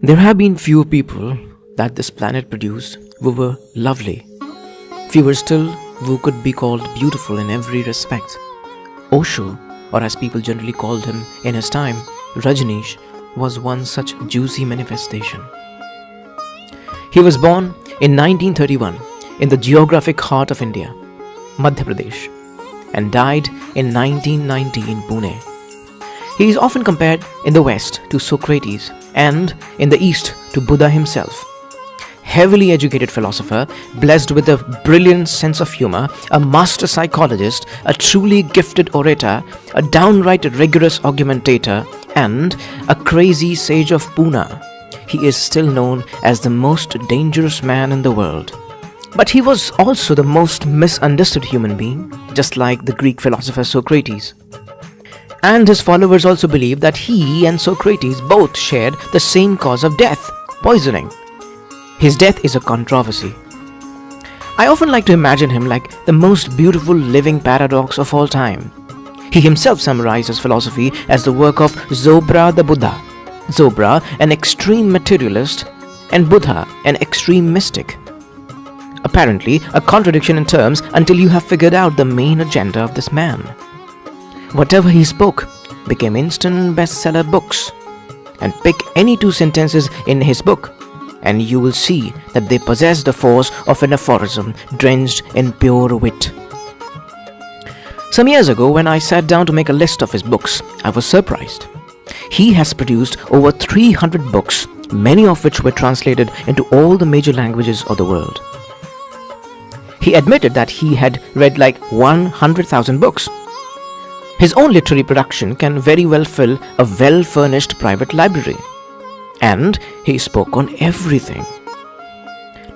There have been few people that this planet produced who were lovely. Fewer still who could be called beautiful in every respect. Osho, or as people generally called him in his time, Rajneesh, was one such juicy manifestation. He was born in 1931 in the geographic heart of India, Madhya Pradesh, and died in 1990 in Pune. He is often compared in the West to Socrates and in the East to Buddha himself. Heavily educated philosopher, blessed with a brilliant sense of humor, a master psychologist, a truly gifted orator, a downright rigorous argumentator, and a crazy sage of Pune, he is still known as the most dangerous man in the world. But he was also the most misunderstood human being, just like the Greek philosopher Socrates. And his followers also believe that he and Socrates both shared the same cause of death, poisoning. His death is a controversy. I often like to imagine him like the most beautiful living paradox of all time. He himself summarized his philosophy as the work of Zobra the Buddha. Zobra, an extreme materialist, and Buddha, an extreme mystic. Apparently, a contradiction in terms until you have figured out the main agenda of this man. Whatever he spoke became instant bestseller books. And pick any two sentences in his book, and you will see that they possess the force of an aphorism drenched in pure wit. Some years ago, when I sat down to make a list of his books, I was surprised. He has produced over 300 books, many of which were translated into all the major languages of the world. He admitted that he had read like 100,000 books. His own literary production can very well fill a well-furnished private library. And he spoke on everything.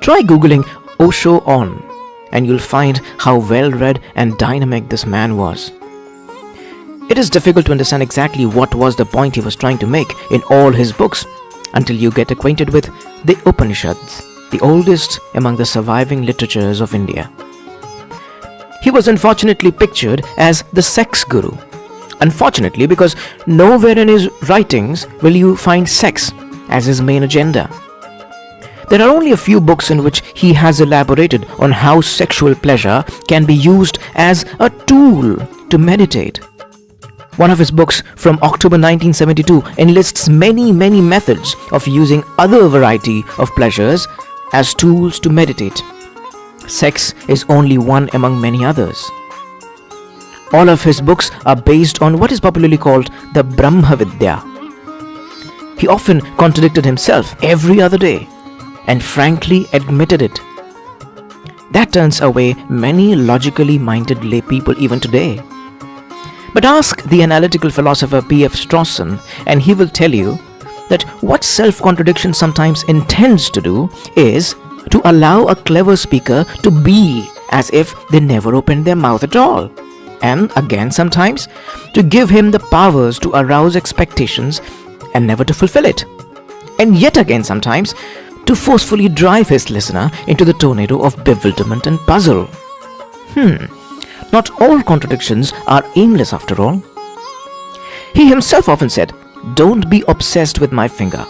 Try googling Osho on, and you'll find how well-read and dynamic this man was. It is difficult to understand exactly what was the point he was trying to make in all his books until you get acquainted with the Upanishads, the oldest among the surviving literatures of India. He was unfortunately pictured as the sex guru. Unfortunately, because nowhere in his writings will you find sex as his main agenda. There are only a few books in which he has elaborated on how sexual pleasure can be used as a tool to meditate. One of his books from October 1972 enlists many methods of using other variety of pleasures as tools to meditate. Sex is only one among many others. All of his books are based on what is popularly called the Brahma Vidya. He often contradicted himself every other day and frankly admitted it. That turns away many logically minded lay people even today. But ask the analytical philosopher P.F. Strawson and he will tell you that what self-contradiction sometimes intends to do is to allow a clever speaker to be as if they never opened their mouth at all. And again sometimes to give him the powers to arouse expectations and never to fulfill it. And yet again sometimes to forcefully drive his listener into the tornado of bewilderment and puzzle. Not all contradictions are aimless after all. He himself often said, "Don't be obsessed with my finger.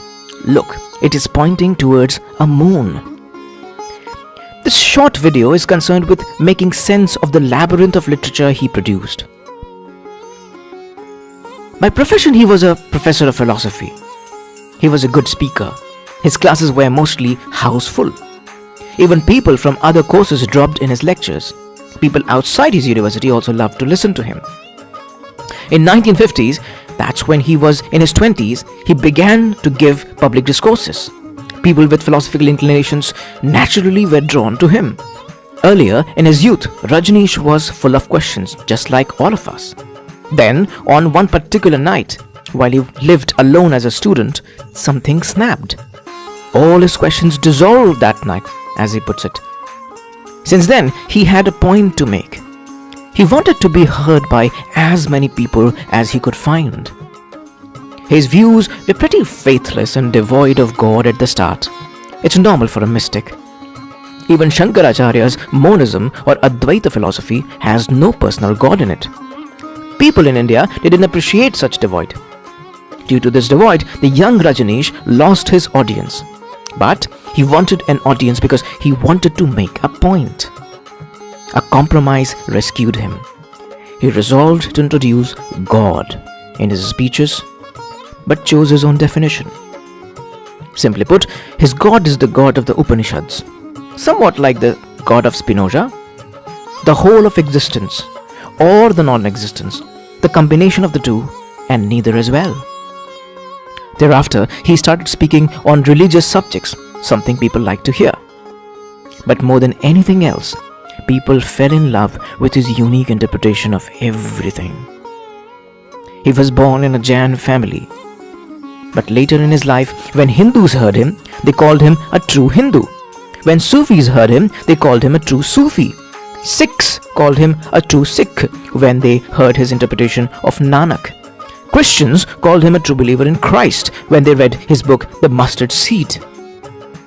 Look, it is pointing towards a moon." This short video is concerned with making sense of the labyrinth of literature he produced. By profession, he was a professor of philosophy. He was a good speaker. His classes were mostly house full. Even people from other courses dropped in his lectures. People outside his university also loved to listen to him. In 1950s, that's when he was in his 20s, he began to give public discourses. People with philosophical inclinations naturally were drawn to him. Earlier, in his youth, Rajneesh was full of questions, just like all of us. Then, on one particular night, while he lived alone as a student, something snapped. All his questions dissolved that night, as he puts it. Since then, he had a point to make. He wanted to be heard by as many people as he could find. His views were pretty faithless and devoid of God at the start. It's normal for a mystic. Even Shankaracharya's monism or Advaita philosophy has no personal God in it. People in India didn't appreciate such devoid. Due to this divide, the young Rajneesh lost his audience. But he wanted an audience because he wanted to make a point. A compromise rescued him. He resolved to introduce God in his speeches, but chose his own definition. Simply put, his God is the God of the Upanishads, somewhat like the God of Spinoza, the whole of existence, or the non-existence, the combination of the two, and neither as well. Thereafter, he started speaking on religious subjects, something people like to hear. But more than anything else, people fell in love with his unique interpretation of everything. He was born in a Jain family. But later in his life, when Hindus heard him, they called him a true Hindu. When Sufis heard him, they called him a true Sufi. Sikhs called him a true Sikh when they heard his interpretation of Nanak. Christians called him a true believer in Christ when they read his book, The Mustard Seed.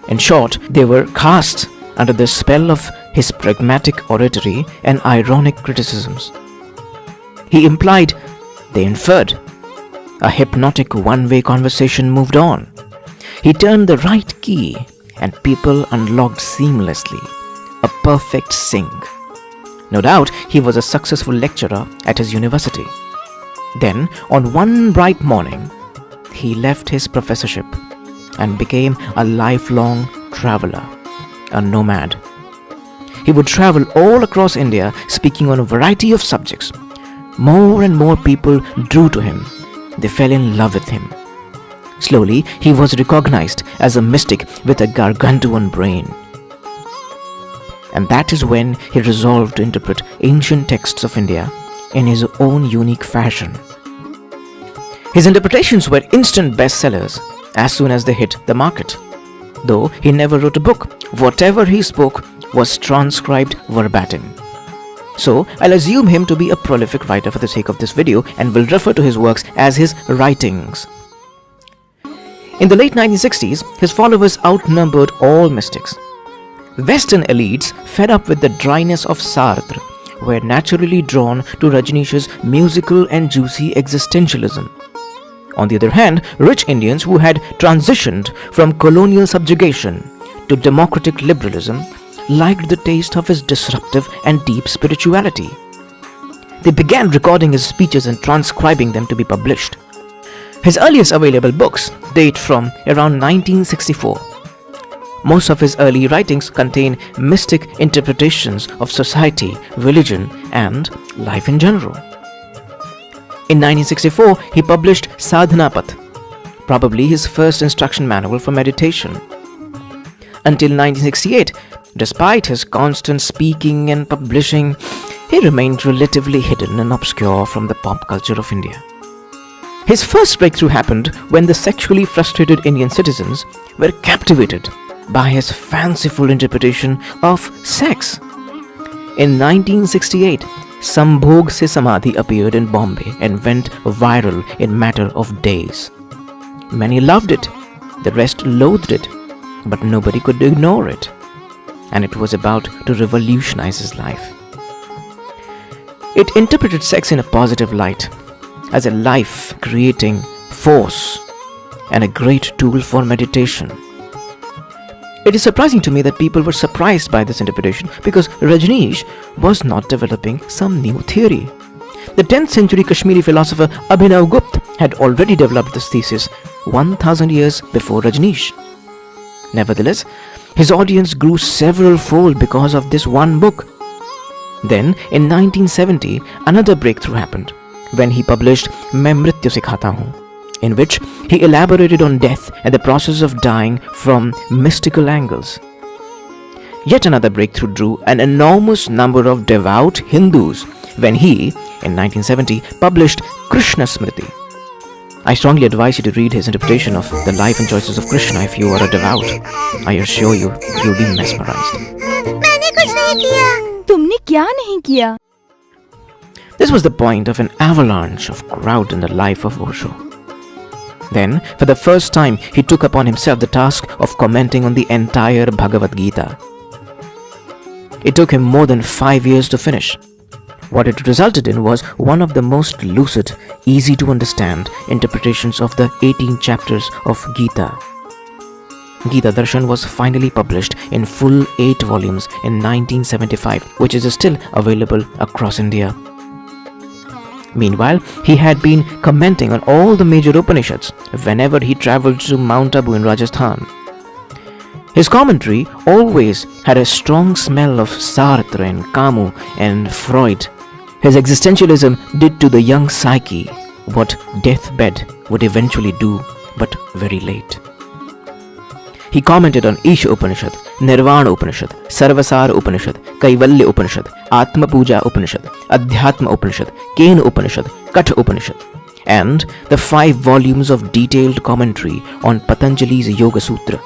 In short, they were cast under the spell of his pragmatic oratory and ironic criticisms. He implied, they inferred. A hypnotic one-way conversation moved on. He turned the right key and people unlocked seamlessly. A perfect sync. No doubt he was a successful lecturer at his university. Then, on one bright morning, he left his professorship and became a lifelong traveler, a nomad. He would travel all across India speaking on a variety of subjects. More and more people drew to him. They fell in love with him. Slowly, he was recognized as a mystic with a gargantuan brain. And that is when he resolved to interpret ancient texts of India in his own unique fashion. His interpretations were instant bestsellers as soon as they hit the market. Though he never wrote a book, whatever he spoke was transcribed verbatim. So I'll assume him to be a prolific writer for the sake of this video and will refer to his works as his writings. In the late 1960s, his followers outnumbered all mystics. Western elites, fed up with the dryness of Sartre, were naturally drawn to Rajneesh's musical and juicy existentialism. On the other hand, rich Indians who had transitioned from colonial subjugation to democratic liberalism liked the taste of his disruptive and deep spirituality. They began recording his speeches and transcribing them to be published. His earliest available books date from around 1964. Most of his early writings contain mystic interpretations of society, religion, and life in general. In 1964, he published Sadhana Path, probably his first instruction manual for meditation. Until 1968, despite his constant speaking and publishing, he remained relatively hidden and obscure from the pop culture of India. His first breakthrough happened when the sexually frustrated Indian citizens were captivated by his fanciful interpretation of sex. In 1968, Sambhog Se Samadhi appeared in Bombay and went viral in matter of days. Many loved it, the rest loathed it, but nobody could ignore it. And it was about to revolutionize his life. It interpreted sex in a positive light, as a life-creating force and a great tool for meditation. It is surprising to me that people were surprised by this interpretation because Rajneesh was not developing some new theory. The 10th century Kashmiri philosopher Abhinav Gupta had already developed this thesis 1000 years before Rajneesh. Nevertheless, his audience grew several fold because of this one book. Then, in 1970, another breakthrough happened when he published Main Mrityu Sikhata Hoon, in which he elaborated on death and the process of dying from mystical angles. Yet another breakthrough drew an enormous number of devout Hindus when he, in 1970, published Krishna Smriti. I strongly advise you to read his interpretation of the life and choices of Krishna if you are a devout. I assure you, you'll be mesmerized. मैंने कुछ नहीं किया। तुमने क्या नहीं किया? This was the point of an avalanche of crowd in the life of Osho. Then, for the first time, he took upon himself the task of commenting on the entire Bhagavad Gita. It took him more than 5 years to finish. What it resulted in was one of the most lucid, easy to understand interpretations of the 18 chapters of Gita. Gita Darshan was finally published in full 8 volumes in 1975, which is still available across India. Meanwhile, he had been commenting on all the major Upanishads whenever he travelled to Mount Abu in Rajasthan. His commentary always had a strong smell of Sartre and Camus and Freud. His existentialism did to the young psyche what deathbed would eventually do, but very late. He commented on Isha Upanishad, Nirvana Upanishad, Sarvasara Upanishad, Kaivalya Upanishad, Atma Puja Upanishad, Adhyatma Upanishad, Kena Upanishad, Katha Upanishad, and the 5 volumes of detailed commentary on Patanjali's Yoga Sutra.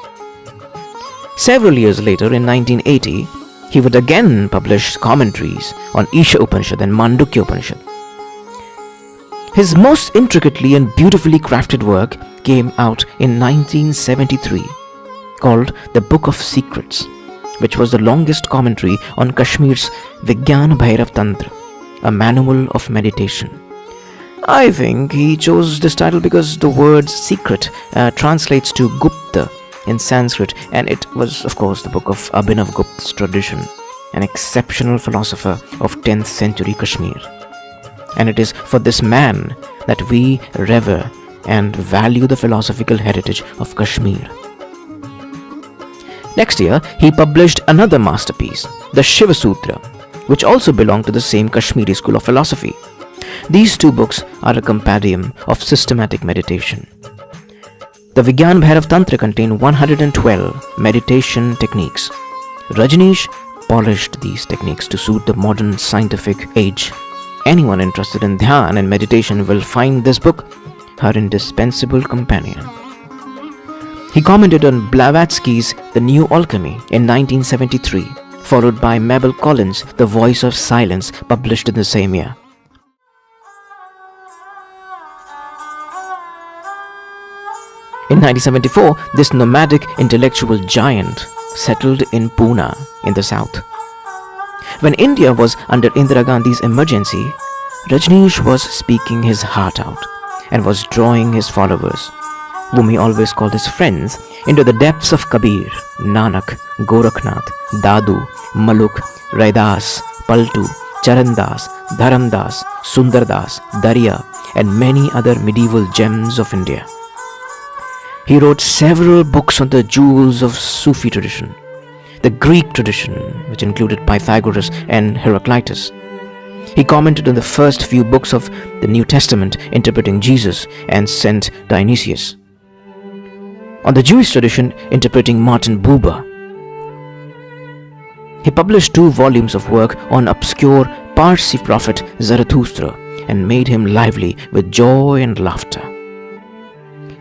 Several years later, in 1980, he would again publish commentaries on Isha Upanishad and Mandukya Upanishad. His most intricately and beautifully crafted work came out in 1973, called The Book of Secrets, which was the longest commentary on Kashmir's Vigyan Bhairav Tantra, a manual of meditation. I think he chose this title because the word secret translates to Gupta in Sanskrit, and it was, of course, the book of Abhinav Gupta's tradition, an exceptional philosopher of 10th century Kashmir. And it is for this man that we revere and value the philosophical heritage of Kashmir. Next year, he published another masterpiece, the Shiva Sutra, which also belonged to the same Kashmiri school of philosophy. These 2 books are a compendium of systematic meditation. The Vigyan Bhairav Tantra contained 112 meditation techniques. Rajneesh polished these techniques to suit the modern scientific age. Anyone interested in dhyan and meditation will find this book her indispensable companion. He commented on Blavatsky's The New Alchemy in 1973, followed by Mabel Collins' The Voice of Silence, published in the same year. In 1974, this nomadic intellectual giant settled in Pune in the south. When India was under Indira Gandhi's emergency, Rajneesh was speaking his heart out and was drawing his followers, whom he always called his friends, into the depths of Kabir, Nanak, Gorakhnath, Dadu, Maluk, Raidas, Paltu, Charandas, Dharamdas, Sundardas, Darya, and many other medieval gems of India. He wrote several books on the jewels of Sufi tradition, the Greek tradition, which included Pythagoras and Heraclitus. He commented on the first few books of the New Testament, interpreting Jesus and Saint Dionysius. On the Jewish tradition, interpreting Martin Buber. He published 2 volumes of work on obscure Parsi prophet Zarathustra and made him lively with joy and laughter.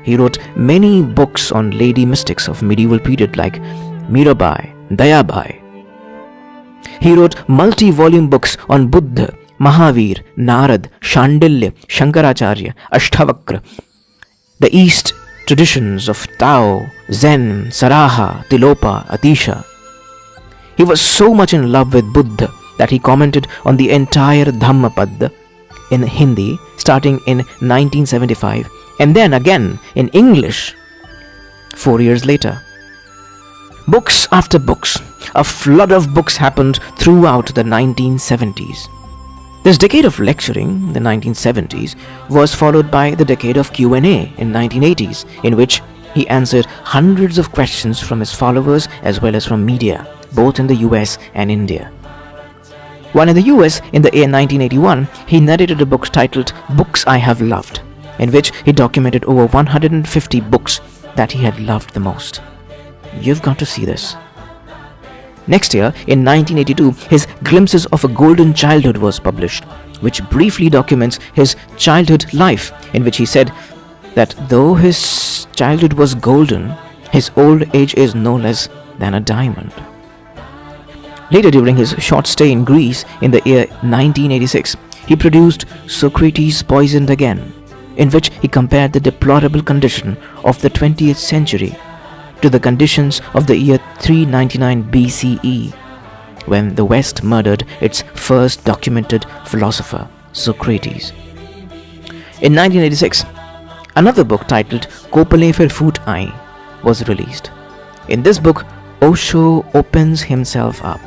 He wrote many books on lady mystics of medieval period like Mirabai, Dayabai. He wrote multi-volume books on Buddha, Mahavir, Narad, Shandilya, Shankaracharya, Ashtavakra, the East traditions of Tao, Zen, Saraha, Tilopa, Atisha. He was so much in love with Buddha that he commented on the entire Dhammapada in Hindi starting in 1975 and then again in English 4 years later. Books after books, a flood of books happened throughout the 1970s. This decade of lecturing, the 1970s, was followed by the decade of Q&A in 1980s, in which he answered hundreds of questions from his followers as well as from media, both in the US and India. While in the US, in the year 1981, he narrated a book titled Books I Have Loved, in which he documented over 150 books that he had loved the most. You've got to see this. Next year, in 1982, his Glimpses of a Golden Childhood was published, which briefly documents his childhood life, in which he said that though his childhood was golden, his old age is no less than a diamond. Later, during his short stay in Greece in the year 1986, he produced Socrates Poisoned Again, in which he compared the deplorable condition of the 20th century to the conditions of the year 399 BCE, when the West murdered its first documented philosopher, Socrates. In 1986, another book titled Kopale Fir Foot Aayi was released. In this book, Osho opens himself up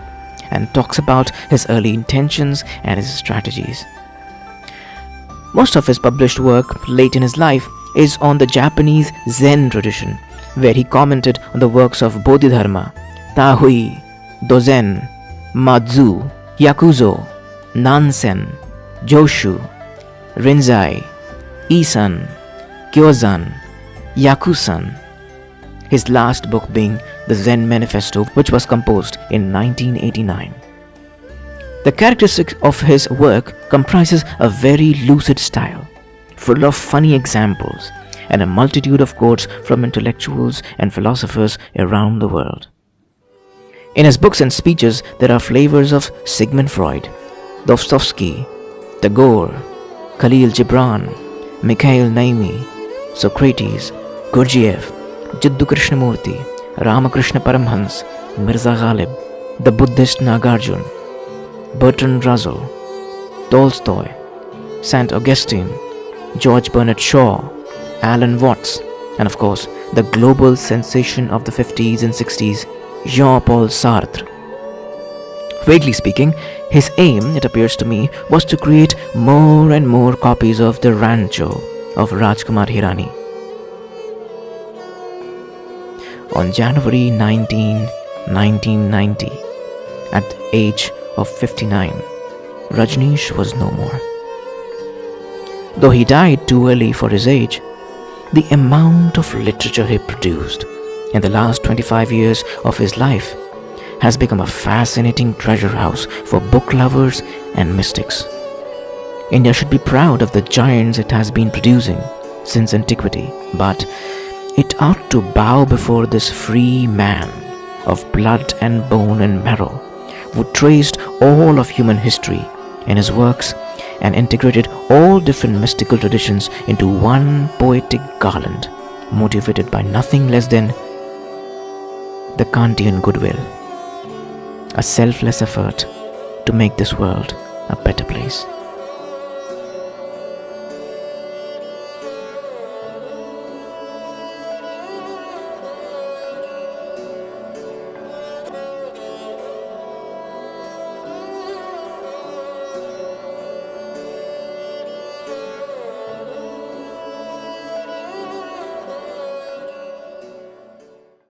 and talks about his early intentions and his strategies. Most of his published work late in his life is on the Japanese Zen tradition, where he commented on the works of Bodhidharma, Tahui, Dozen, Madzu, Yakuzo, Nansen, Joshu, Rinzai, Isan, Kyozan, Yakusan, his last book being the Zen Manifesto, which was composed in 1989. The characteristic of his work comprises a very lucid style, full of funny examples, and a multitude of quotes from intellectuals and philosophers around the world. In his books and speeches, there are flavors of Sigmund Freud, Dostoevsky, Tagore, Khalil Gibran, Mikhail Naimi, Socrates, Gurdjieff, Jiddu Krishnamurti, Ramakrishna Paramhans, Mirza Ghalib, the Buddhist Nagarjun, Bertrand Russell, Tolstoy, St. Augustine, George Bernard Shaw, Alan Watts, and of course, the global sensation of the 50s and 60s, Jean-Paul Sartre. Vaguely speaking, his aim, it appears to me, was to create more and more copies of the Rancho of Rajkumar Hirani. On January 19, 1990, at the age of 59, Rajneesh was no more. Though he died too early for his age, the amount of literature he produced in the last 25 years of his life has become a fascinating treasure house for book lovers and mystics. India should be proud of the giants it has been producing since antiquity, but it ought to bow before this free man of blood and bone and marrow, who traced all of human history in his works and integrated all different mystical traditions into one poetic garland, motivated by nothing less than the Kantian goodwill, a selfless effort to make this world a better place.